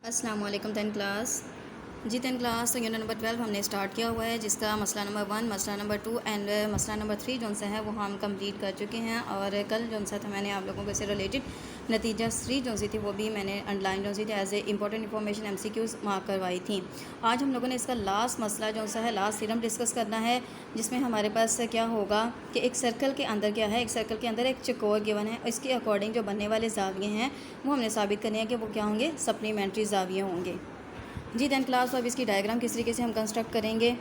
अस्सलाम वालेकुम 10 क्लास जी 10 क्लास तो यूनिट नंबर 12 हमने स्टार्ट किया हुआ है, जिसका मसला नंबर 1, मसला नंबर 2 एंड मसला नंबर 3 जो सा है वो हम कंप्लीट कर चुके हैं। और कल जो सा था मैंने आप लोगों को इससे रिलेटेड नतीजा 3 जो सी थी वो भी मैंने अंडरलाइन जो सी थी as a important information MCQs mark करवाई थी। आज हम लोगों ने इसका लास्ट मसला जो सा है, लास्ट थ्योरम डिस्कस करना है, जिसमें हमारे पास क्या होगा कि एक सर्कल के अंदर क्या है, एक सर्कल के अंदर एक चकोर गिवन है, इसके अकॉर्डिंग जो बनने वाले जाविये हैं वो हमने साबित करने हैं कि वो क्या होंगे, सप्लीमेंट्री जाविये होंगे। जी 10 क्लास तो अब इसकी डायग्राम किस तरीके से हम कंस्ट्रक्ट करेंगे।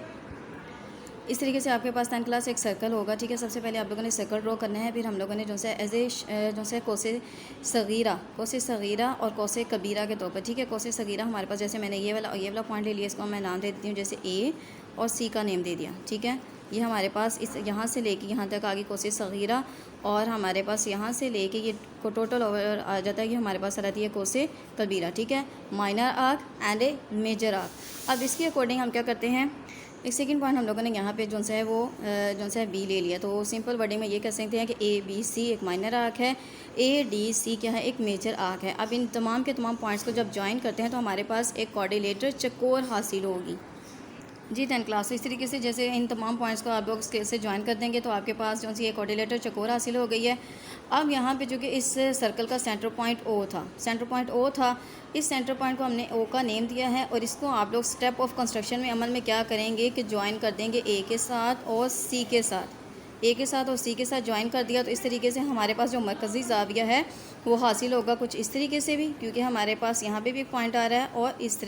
इस तरीके से आपके पास 10 क्लास एक सर्कल होगा, ठीक है। सबसे पहले आप लोगों ने सर्कल ड्रॉ करना है, फिर हम लोगों ने जो से एज ए जो से कोसे सगीरा और कोसे कबीरा के तौर पर, ठीक है। कोसे सगीरा हमारे पास, जैसे मैंने ये वाला पॉइंट ले लिया, इसको मैं नाम दे देती हूँ जैसे A और C का नेम दे दिया, ठीक है। ये हमारे पास इस यहाँ से लेके यहाँ तक आगे कोसे सगीरा, और हमारे पास यहाँ से लेके ये को टोटल ओवर आ जाता है कि हमारे पास आ जाती है कोसे कबीरा, ठीक है। Minor arc and a major arc. अब इसके अकॉर्डिंग हम क्या करते हैं, एक सेकंड पॉइंट हम लोगों ने यहाँ पे जो सा है वो जो सा है B ले लिया, तो सिंपल वर्डिंग में ये कह सकते हैं कि ABC एक माइनर आर्क है, ADC क्या है, एक मेजर आर्क है। अब इन तमाम के तमाम पॉइंट्स को जब ज्वाइन करते हैं तो हमारे पास एक कोऑर्डिनेटर चकोर हासिल होगी। जी 10 क्लास इस तरीके से जैसे इन तमाम पॉइंट्स को आप लोग स्केल से ज्वाइन कर देंगे तो आपके पास जो सी एक कोऑर्डिनेटर चकोर हासिल हो गई है। अब यहाँ पे जो कि इस सर्कल का सेंटर पॉइंट O था, इस सेंटर पॉइंट को हमने O का नेम दिया है, और इसको आप लोग स्टेप ऑफ कंस्ट्रक्शन में अमल में क्या करेंगे कि ज्वाइन कर देंगे A के साथ और C के साथ। A के साथ और C के साथ ज्वाइन कर दिया तो इस तरीके से हमारे पास जो मरकज़ी ज़ाविया है वो हासिल होगा कुछ इस तरीके से भी, क्योंकि हमारे पास यहाँ पे भी एक पॉइंट आ रहा है और इस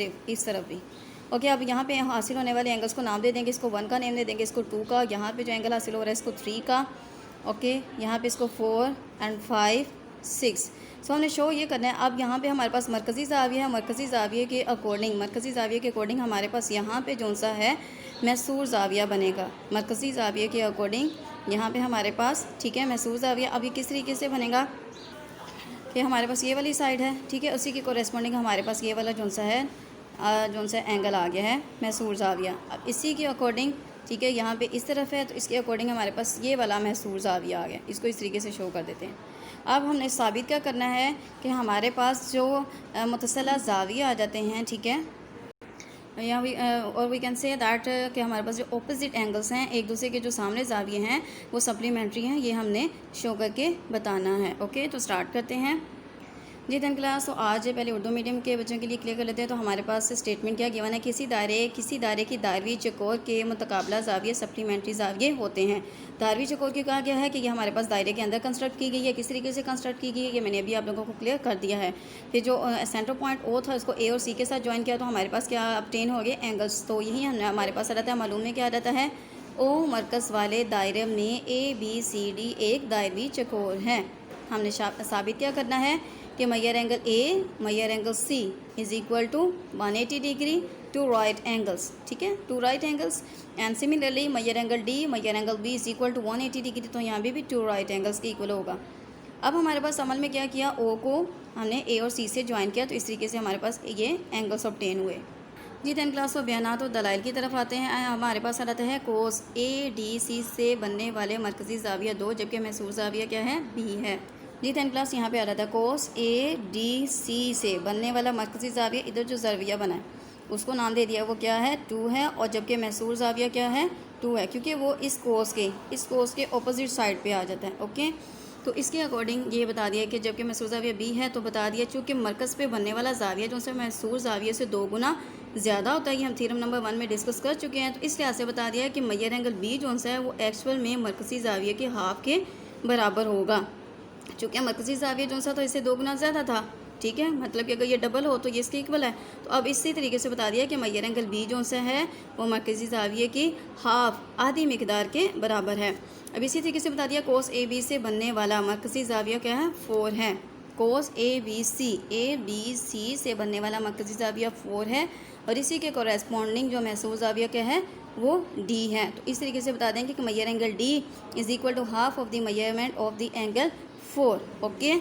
तरफ भी। ओके, अब यहाँ पे हासिल होने वाले एंगल्स को नाम दे देंगे, इसको 1 का नेम दे देंगे, इसको 2 का, यहाँ पे जो एंगल हासिल हो रहा है इसको 3 का, ओके। यहाँ पे इसको 4 एंड 5 6। सो हमने शो ये करना है। अब यहाँ पे हमारे पास मरकज़ी ज़ाविया है, मरकज़ी ज़ाविये के अकॉर्डिंग हमारे पास यहाँ पे जो सा है मैसूर ज़ाविया बनेगा। मरकज़ी ज़ाविये के अकॉर्डिंग यहाँ पे हमारे पास, ठीक है, मैसूर ज़ाविया। अब ये किस तरीके से बनेगा कि हमारे पास ये वाली साइड है, ठीक है, उसी के कोरेस्पॉन्डिंग हमारे पास ये वाला जो सा है एंगल आ गया है मैसूर ज़ाविया। अब इसी के अकॉर्डिंग, ठीक है, यहाँ पे इस तरफ है तो इसके अकॉर्डिंग हमारे पास ये वाला मैसूर ज़ाविया आ गया। इसको इस तरीके से शो कर देते हैं। अब हमने साबित क्या करना है कि हमारे पास जो मुतसला ज़ाविया आ जाते हैं, ठीक है, या वी कैन से दैट कि हमारे पास जो ऑपोजिट एंगल्स हैं, एक दूसरे के जो सामने ज़ाविये हैं वो सप्लीमेंट्री हैं, ये हमने शो करके बताना है। ओके, तो स्टार्ट करते हैं जी 10 क्लास। तो आज पहले उर्दू मीडियम के बच्चों के लिए क्लियर कर लेते हैं। तो हमारे पास स्टेटमेंट क्या गिवन है, किसी दायरे की दायरवी चकोर के मुतकाबला ज़ाविये सप्लीमेंट्री ज़ाविये होते हैं। दायरवी चकोर की कहा गया है कि ये हमारे पास दायरे के अंदर कंस्ट्रक्ट की गई है। किस तरीके से कंस्ट्रक्ट की गई है ये मैंने अभी आप लोगों को क्लियर कर दिया है। फिर जो सेंटर पॉइंट O था उसको A और C के साथ ज्वाइन किया तो हमारे पास क्या ऑब्टेन हो गए, एंगल्स। तो यही हमारे पास आ जाता है, मालूम में क्या आ जाता है, O मरकज़ वाले दायरे में ABCD एक दायरवी चकोर है। हमने साबित क्या करना है कि measure angle A measure angle C is equal to 180 degree two right angles, ठीक है, two right angles. And similarly measure angle D measure angle B is equal to 180 degree, तो यहाँ भी टू राइट एंगल्स के equal होगा। अब हमारे पास अमल में क्या किया, O को हमने A और C से ज्वाइन किया तो इस तरीके से हमारे पास ये एंगल्स ऑब्टेन हुए। जी 10 क्लास को बयानात और दलाइल की तरफ आते हैं। हमारे पास आ जाता है कोस ADC से बनने वाले मरकज़ी ज़ाविया 2, जबकि मैसूर ज़ाविया क्या है, B है। जी 10 क्लास यहाँ पे आ रहा था कोस ADC से बनने वाला मरकज़ी ज़ाविया, इधर जो ज़ाविया बना है उसको नाम दे दिया, वो क्या है, 2 है, और जबकि मैसूर ज़ाविया क्या है, 2 है, क्योंकि वो इस कोस के ऑपोजिट साइड पे आ जाता है। ओके, तो इसके अकॉर्डिंग ये बता दिया कि जबकि मैसूर ज़ाविया B है तो बता दिया चूँकि मरकज़ पे बनने वाला ज़ाविया जो से मैसूर ज़ाविया से 2 गुना ज़्यादा होता है। ये हम थ्योरम नंबर 1 में डिस्कस कर चुके हैं। तो इस लिहाज से बता दिया कि मैयर एंगल B जो है वो एक्चुअल में मरकज़ी ज़ाविया के हाफ के बराबर होगा। चूँकि मरकज़ी ज़ाविया जो सा था इससे 2 गुना ज़्यादा था, ठीक है, मतलब कि अगर ये डबल हो तो ये इसके इक्वल है। तो अब इसी तरीके से बता दिया कि मैयर एंगल B जो सा है वो मरकज़ी ज़ाविये की हाफ आधी मिकदार के बराबर है। अब इसी तरीके से बता दिया कोस AB से बनने वाला मरकज़ी ज़ाविया क्या है, 4 है। कोस ABC से बनने वाला मरकज़ी ज़ाविया 4 है, और इसी के कोरेस्पॉन्डिंग जो मैसूर ज़ाविया क्या है वो D है। तो इस तरीके से बता देंगे कि measure angle D is equal to half of the measurement of the angle 4। Okay,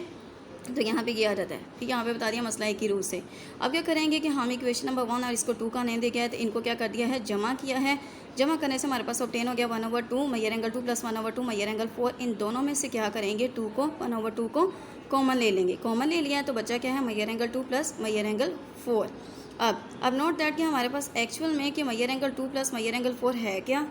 तो यहाँ पे ये आ जाता है, ठीक है, यहाँ पे बता दिया मसला एक ही रूल से। अब क्या करेंगे कि हम इक्वेशन नंबर 1 और इसको 2 का नेम दे गया है, तो इनको क्या कर दिया है, जमा किया है। जमा करने से हमारे पास ऑब्टेन हो गया 1/2 Maihar angle 2 plus 1/2 Maihar angle 4। इन दोनों में से क्या करेंगे, 1/2 को कॉमन ले लेंगे। कॉमन ले लिया है तो बचा क्या है, major angle 2 plus major angle 4। अब नोट दैट कि हमारे पास एक्चुअल में कि major angle 2 plus major angle 4 है क्या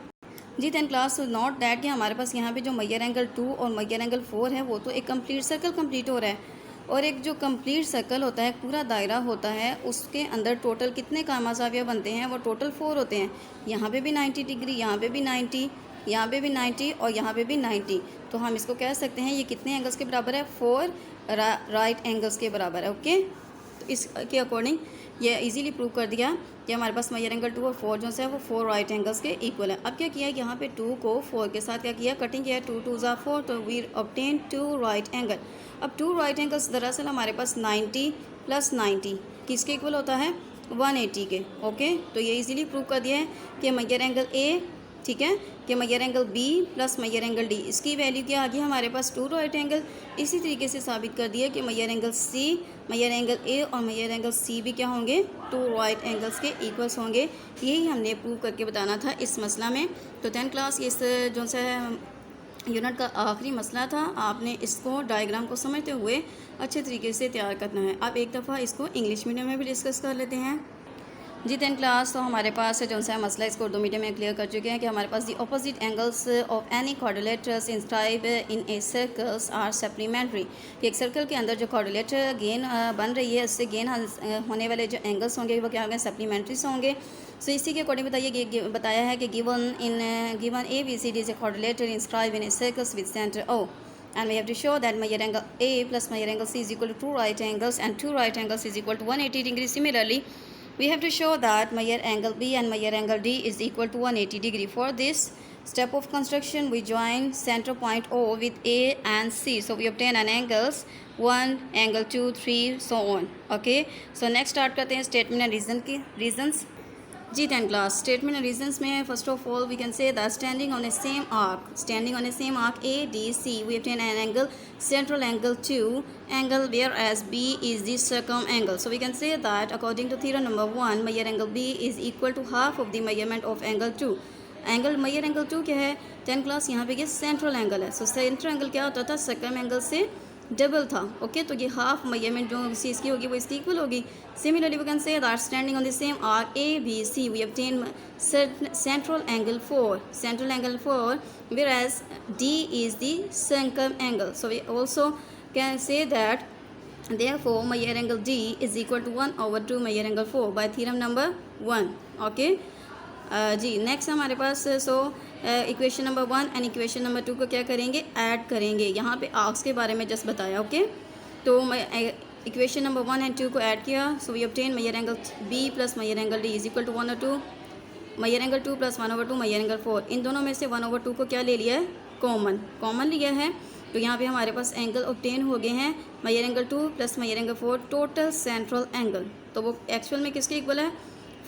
जी। 10 क्लास नोट दैट कि हमारे पास यहाँ पे जो मेजर एंगल 2 और मेजर एंगल 4 है वो तो एक कंप्लीट सर्कल कंप्लीट हो रहा है, और एक जो कंप्लीट सर्कल होता है, पूरा दायरा होता है, उसके अंदर टोटल कितने कामाज़ाविया बनते हैं, वो टोटल 4 होते हैं। यहाँ पे भी 90 डिग्री, यहाँ पे भी 90, यहाँ पे भी 90 और यहाँ पे भी 90। तो हम इसको कह सकते हैं ये कितने एंगल्स के बराबर है, 4 राइट एंगल्स के बराबर है। ओके, तो इसके अकॉर्डिंग ये इजीली प्रूव कर दिया कि हमारे पास मेजर एंगल 2 और 4 जो है वो 4 राइट एंगल्स के इक्वल है। अब क्या किया, यहाँ पे 2 को 4 के साथ क्या किया, कटिंग किया, 2 2 ज़ा 4, तो वी ऑब्टेन 2 राइट एंगल। अब 2 राइट एंगल्स दरअसल हमारे पास 90 प्लस 90 किसके इक्वल होता है, 180 के। ओके, तो ये इजीली प्रूव कर दिया है कि मेजर एंगल ए, ठीक है, कि major angle B plus major angle D, इसकी वैल्यू क्या आ गई हमारे पास, 2 राइट एंगल। इसी तरीके से साबित कर दिया कि major angle C, major angle A और मेजर एंगल सी भी क्या होंगे, 2 राइट एंगल्स के इक्वल्स होंगे। यही हमने प्रूव करके बताना था इस मसला में। तो 10 क्लास इस जो सा यूनिट का आखिरी मसला था, आपने इसको डायग्राम को समझते हुए अच्छे तरीके से तैयार करना है। अब एक दफ़ा इसको इंग्लिश मीडियम में भी डिस्कस कर लेते हैं जी। 10 क्लास तो हमारे पास जो सा मसला इसको उर्दू मीडियम में क्लियर कर चुके हैं कि हमारे पास the opposite angles of any quadrilaterals inscribe in a circles are supplementary, कि एक सर्कल के अंदर जो क्वाड्रिलेटर गेन बन रही है उससे गेन होने वाले जो एंगल्स होंगे वो क्या होंगे, सप्लीमेंट्री से होंगे। सो इसी के अकॉर्डिंग बताया है कि given A B C D is a quadrilateral inscribe in a circles with centre O, and we have to show that measure angle A plus measure angle C is equal to 2 right angles and 2 right angles is equal to 180 degrees. Similarly, we have to show that measure angle B and measure angle D is equal to 180 degree. For this step of construction, we join center point O with A and C. So we obtain an angles 1, angle 2, 3, so on. Okay. So next start करते हैं statement and reasons जी। 10 class statement and reasons में first of all we can say that standing on a same arc A D C we obtain an angle central angle 2 angle whereas B is the circum angle. So we can say that according to theorem number 1 measure angle B is equal to half of the measurement of angle 2. Angle measure angle 2 क्या है 10 class, यहाँ पे ये central angle है। सो central angle क्या होता था, circum angle से डबल था। ओके, तो ये हाफ मेजरमेंट जो इसकी होगी वो इसकी इक्वल होगी। Similarly we can say that standing on the same arc A B C we obtain central angle 4 whereas D is the circum angle. So we also can say that therefore measure angle D is equal to 1/2 measure angle 4 by theorem number 1. Okay जी, next हमारे पास equation number 1 and equation number 2 को क्या करेंगे, add करेंगे। यहाँ पे arcs के बारे में जस्ट बताया। ओके, तो इक्वेशन नंबर 1 एंड 2 को ऐड किया। So we obtain major angle B plus major angle D is equal to 1/2 major angle 2 plus 1/2 major angle 4। इन दोनों में से 1/2 को क्या ले लिया है, कॉमन लिया है। तो यहाँ पे हमारे पास एंगल ऑब्टेन हो गए हैं major angle 2 plus major angle 4 total central angle. तो वो एक्चुअल में किसके इक्वल है,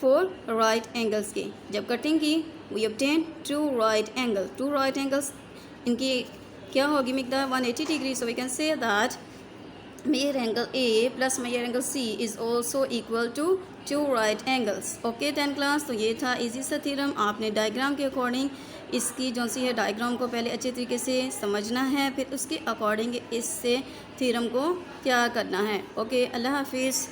4 राइट एंगल्स की। जब कटिंग की वी obtain 2 राइट एंगल्स, इनकी क्या होगी मिकदार 180 degree. So we can say that major angle A plus major angle C is also equal to 2 right angles. Okay 10 class, तो ये था इजी सा थ्योरम। आपने डायग्राम के अकॉर्डिंग इसकी जो सी है डायग्राम को पहले अच्छे तरीके से समझना है, फिर उसके अकॉर्डिंग इससे थ्योरम को क्या करना है। ओके, अल्लाह हाफिज़।